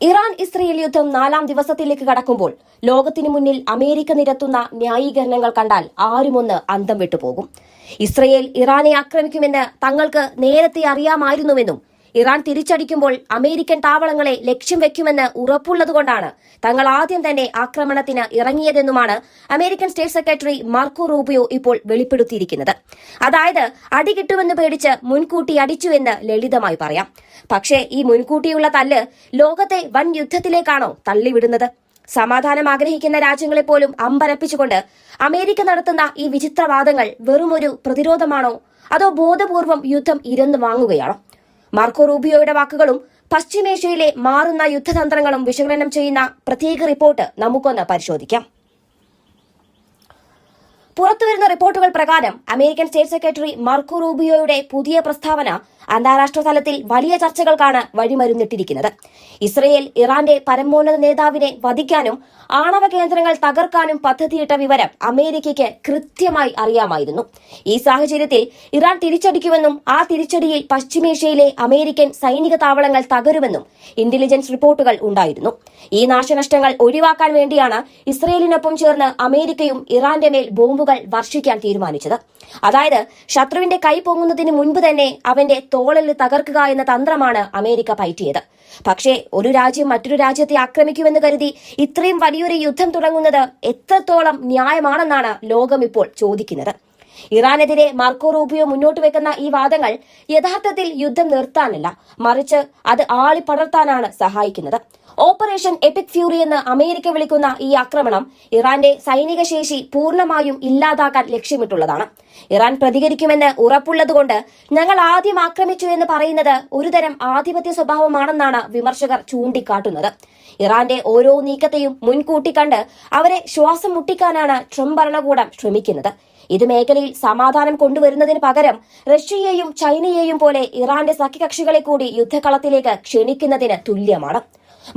Iran Israel യുദ്ധം 4ാം ദിവസത്തിലേക്ക് കടക്കുമ്പോൾ ലോകത്തിനു മുന്നിൽ അമേരിക്ക നിരത്തുന്ന ന്യായീകരണങ്ങൾ കണ്ടാൽ ആരുമൊന്ന് അന്തം വിട്ടുപോകും. ഇസ്രയേൽ ഇറാനെ ആക്രമിക്കുമെന്ന് തങ്ങൾക്ക് നേരത്തെ അറിയാമായിരുന്നുവെന്നും ഇറാൻ തിരിച്ചടിക്കുമ്പോൾ അമേരിക്കൻ താവളങ്ങളെ ലക്ഷ്യം വെക്കുമെന്ന് ഉറപ്പുള്ളതുകൊണ്ടാണ് തങ്ങൾ ആദ്യം തന്നെ ആക്രമണത്തിന് ഇറങ്ങിയതെന്നുമാണ് American state secretary Marco Rubio ഇപ്പോൾ വെളിപ്പെടുത്തിയിരിക്കുന്നത്. അതായത് അടി കിട്ടുമെന്ന് പേടിച്ച് മുൻകൂട്ടി അടിച്ചുവെന്ന് ലളിതമായി പറയാം. പക്ഷേ ഈ മുൻകൂട്ടിയുള്ള തല്ല് ലോകത്തെ വൻ യുദ്ധത്തിലേക്കാണോ തള്ളിവിടുന്നത്? സമാധാനം ആഗ്രഹിക്കുന്ന രാജ്യങ്ങളെ പോലും അമ്പരപ്പിച്ചുകൊണ്ട് അമേരിക്ക നടത്തുന്ന ഈ വിചിത്രവാദങ്ങൾ വെറുമൊരു പ്രതിരോധമാണോ, അതോ ബോധപൂർവം യുദ്ധം ഇരന്നു വാങ്ങുകയാണോ? മാർക്കോ റൂബിയോയുടെ വാക്കുകളും പശ്ചിമേഷ്യയിലെ മാറുന്ന യുദ്ധതന്ത്രങ്ങളും വിശകലനം ചെയ്യുന്ന പ്രത്യേക റിപ്പോർട്ട് നമുക്കൊന്ന് പരിശോധിക്കാം. പുറത്തുവരുന്ന റിപ്പോർട്ടുകൾ പ്രകാരം അമേരിക്കൻ സ്റ്റേറ്റ് സെക്രട്ടറി മാർക്കോ റൂബിയോയുടെ പുതിയ പ്രസ്താവന അന്താരാഷ്ട്ര തലത്തിൽ വലിയ ചർച്ചകൾക്കാണ് വഴിമരുന്നിട്ടിരിക്കുന്നത്. ഇസ്രയേൽ ഇറാന്റെ പരമോന്നത നേതാവിനെ വധിക്കാനും ആണവ കേന്ദ്രങ്ങൾ തകർക്കാനും പദ്ധതിയിട്ട വിവരം അമേരിക്കയ്ക്ക് കൃത്യമായി അറിയാമായിരുന്നു. ഈ സാഹചര്യത്തിൽ ഇറാൻ തിരിച്ചടിക്കുമെന്നും ആ തിരിച്ചടിയിൽ പശ്ചിമേഷ്യയിലെ അമേരിക്കൻ സൈനിക താവളങ്ങൾ തകരുമെന്നും ഇന്റലിജൻസ് റിപ്പോർട്ടുകൾ ഉണ്ടായിരുന്നു. ഈ നാശനഷ്ടങ്ങൾ ഒഴിവാക്കാൻ വേണ്ടിയാണ് ഇസ്രയേലിനൊപ്പം ചേർന്ന് അമേരിക്കയും ഇറാന്റെ മേൽ ബോംബുകൾ വർഷിക്കാൻ തീരുമാനിച്ചത്. അതായത് ശത്രുവിന്റെ കൈ പൊങ്ങുന്നതിന് മുൻപ് തന്നെ അവന്റെ തോളിൽ തകർക്കുക എന്ന തന്ത്രമാണ് അമേരിക്ക പയറ്റിയത്. പക്ഷേ ഒരു രാജ്യം മറ്റൊരു രാജ്യത്തെ ആക്രമിക്കുമെന്ന് കരുതി ഇത്രയും വലിയൊരു യുദ്ധം തുടങ്ങുന്നത് എത്രത്തോളം ന്യായമാണെന്നാണ് ലോകം ഇപ്പോൾ ചോദിക്കുന്നത്. ഇറാനെതിരെ മാർക്കോ റൂബിയോ മുന്നോട്ട് വെക്കുന്ന ഈ വാദങ്ങൾ യഥാർത്ഥത്തിൽ യുദ്ധം നിർത്താനല്ല, മറിച്ച് അത് ആളിപ്പടർത്താനാണ് സഹായിക്കുന്നത്. ഓപ്പറേഷൻ എപ്പിക് ഫ്യൂറി എന്ന് അമേരിക്ക വിളിക്കുന്ന ഈ ആക്രമണം ഇറാന്റെ സൈനിക ശേഷി പൂർണ്ണമായും ഇല്ലാതാക്കാൻ ലക്ഷ്യമിട്ടുള്ളതാണ്. ഇറാൻ പ്രതികരിക്കുമെന്ന് ഉറപ്പുള്ളതുകൊണ്ട് ഞങ്ങൾ ആദ്യം ആക്രമിച്ചു എന്ന് പറയുന്നത് ഒരുതരം ആധിപത്യ സ്വഭാവമാണെന്നാണ് വിമർശകർ ചൂണ്ടിക്കാട്ടുന്നത്. ഇറാന്റെ ഓരോ നീക്കത്തെയും മുൻകൂട്ടി കണ്ട് അവരെ ശ്വാസം മുട്ടിക്കാനാണ് ട്രംപ് ഭരണകൂടം ശ്രമിക്കുന്നത്. ഇത് മേഖലയിൽ സമാധാനം കൊണ്ടുവരുന്നതിന് പകരം റഷ്യയെയും ചൈനയെയും പോലെ ഇറാന്റെ സഖ്യകക്ഷികളെ കൂടി യുദ്ധകളത്തിലേക്ക് ക്ഷണിക്കുന്നതിന് തുല്യമാണ്.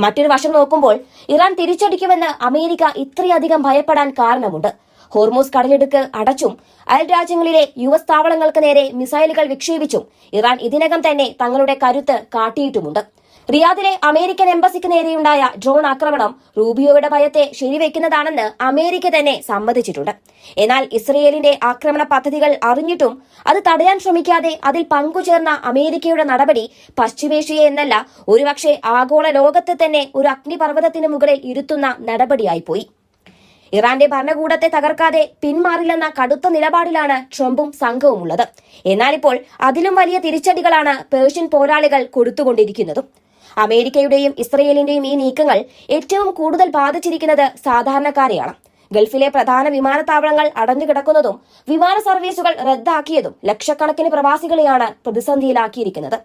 മറ്റൊരു വശം നോക്കുമ്പോൾ ഇറാൻ തിരിച്ചടിക്കുമെന്ന് അമേരിക്ക ഇത്രയധികം ഭയപ്പെടാൻ കാരണമുണ്ട്. ഹോർമൂസ് കടലിടുക്ക് അടച്ചും അയൽ രാജ്യങ്ങളിലെ യുഎസ് താവളങ്ങൾക്ക് നേരെ മിസൈലുകൾ വിക്ഷേപിച്ചും ഇറാൻ ഇതിനകം തന്നെ തങ്ങളുടെ കരുത്ത് കാട്ടിയിട്ടുമുണ്ട്. റിയാദിലെ അമേരിക്കൻ എംബസിക്ക് നേരെയുണ്ടായ ഡ്രോൺ ആക്രമണം റൂബിയോയുടെ ഭയത്തെ ശരിവെക്കുന്നതാണെന്ന് അമേരിക്ക തന്നെ സമ്മതിച്ചിട്ടുണ്ട്. എന്നാൽ ഇസ്രയേലിന്റെ ആക്രമണ പദ്ധതികൾ അറിഞ്ഞിട്ടും അത് തടയാൻ ശ്രമിക്കാതെ അതിൽ പങ്കുചേർന്ന അമേരിക്കയുടെ നടപടി പശ്ചിമേഷ്യയെ എന്നല്ല, ഒരുപക്ഷെ ആഗോള ലോകത്തെ തന്നെ ഒരു അഗ്നിപർവ്വതത്തിന് മുകളിൽ ഇരുത്തുന്ന നടപടിയായിപ്പോയി. ഇറാന്റെ ഭരണകൂടത്തെ തകർക്കാതെ പിന്മാറില്ലെന്ന കടുത്ത നിലപാടിലാണ് ട്രംപും സംഘവും ഉള്ളത്. എന്നാലിപ്പോൾ അതിലും വലിയ തിരിച്ചടികളാണ് പേർഷ്യൻ പോരാളികൾ കൊടുത്തുകൊണ്ടിരിക്കുന്നതും. അമേരിക്കയുടെയും ഇസ്രയേലിന്റെയും ഈ നീക്കങ്ങൾ ഏറ്റവും കൂടുതൽ ബാധിച്ചിരിക്കുന്നത് സാധാരണക്കാരെയാണ്. ഗൾഫിലെ പ്രധാന വിമാനത്താവളങ്ങൾ അടഞ്ഞുകിടക്കുന്നതും വിമാന സർവീസുകൾ റദ്ദാക്കിയതും ലക്ഷക്കണക്കിന് പ്രവാസികളെയാണ് പ്രതിസന്ധിയിലാക്കിയിരിക്കുന്നത്.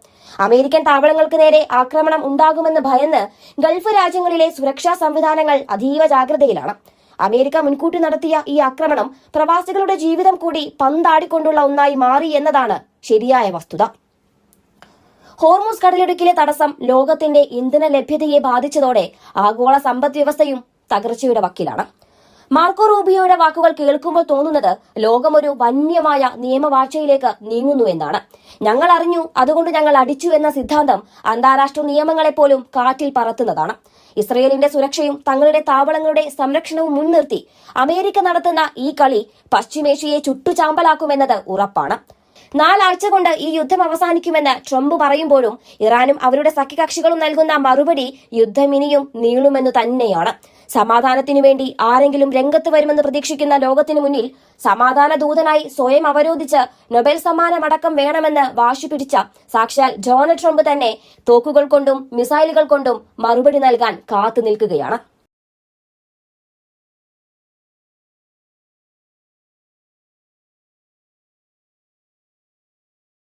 അമേരിക്കൻ താവളങ്ങൾക്ക് നേരെ ആക്രമണം ഉണ്ടാകുമെന്ന് ഭയന്ന് ഗൾഫ് രാജ്യങ്ങളിലെ സുരക്ഷാ സംവിധാനങ്ങൾ അതീവ ജാഗ്രതയിലാണ്. അമേരിക്ക മുൻകൂട്ടി നടത്തിയ ഈ ആക്രമണം പ്രവാസികളുടെ ജീവിതം കൂടി പന്താടിക്കൊണ്ടുള്ള ഒന്നായി മാറി എന്നതാണ് ശരിയായ വസ്തുത. ഹോർമൂസ് കടലിടുക്കിലെ തടസ്സം ലോകത്തിന്റെ ഇന്ധന ലഭ്യതയെ ബാധിച്ചതോടെ ആഗോള സമ്പദ് വ്യവസ്ഥയും തകർച്ചയുടെ വക്കിലാണ്. മാർക്കോ റൂബിയോയുടെ വാക്കുകൾ കേൾക്കുമ്പോൾ തോന്നുന്നത് ലോകം ഒരു വന്യമായ നിയമവാഴ്ചയിലേക്ക് നീങ്ങുന്നു എന്നാണ്. ഞങ്ങൾ അറിഞ്ഞു, അതുകൊണ്ട് ഞങ്ങൾ അടിച്ചു എന്ന സിദ്ധാന്തം അന്താരാഷ്ട്ര നിയമങ്ങളെപ്പോലും കാറ്റിൽ പറത്തുന്നതാണ്. ഇസ്രയേലിന്റെ സുരക്ഷയും തങ്ങളുടെ താവളങ്ങളുടെ സംരക്ഷണവും മുൻനിർത്തി അമേരിക്ക നടത്തുന്ന ഈ കളി പശ്ചിമേഷ്യയെ ചുട്ടുചാമ്പലാക്കുമെന്നത് ഉറപ്പാണ്. 4 ആഴ്ച കൊണ്ട് ഈ യുദ്ധം അവസാനിക്കുമെന്ന് ട്രംപ് പറയുമ്പോഴും ഇറാനും അവരുടെ സഖ്യകക്ഷികളും നൽകുന്ന മറുപടി യുദ്ധം ഇനിയും നീളുമെന്ന് തന്നെയാണ്. സമാധാനത്തിനു വേണ്ടി ആരെങ്കിലും രംഗത്ത് വരുമെന്ന് പ്രതീക്ഷിക്കുന്ന ലോകത്തിനു മുന്നിൽ സമാധാന ദൂതനായി സ്വയം അവരോധിച്ച് നൊബേൽ സമ്മാനമടക്കം വേണമെന്ന് വാശി പിടിച്ച സാക്ഷാൽ ഡൊണാൾഡ് ട്രംപ് തന്നെ തോക്കുകൾ കൊണ്ടും മിസൈലുകൾ കൊണ്ടും മറുപടി നൽകാൻ കാത്തു നിൽക്കുകയാണ്.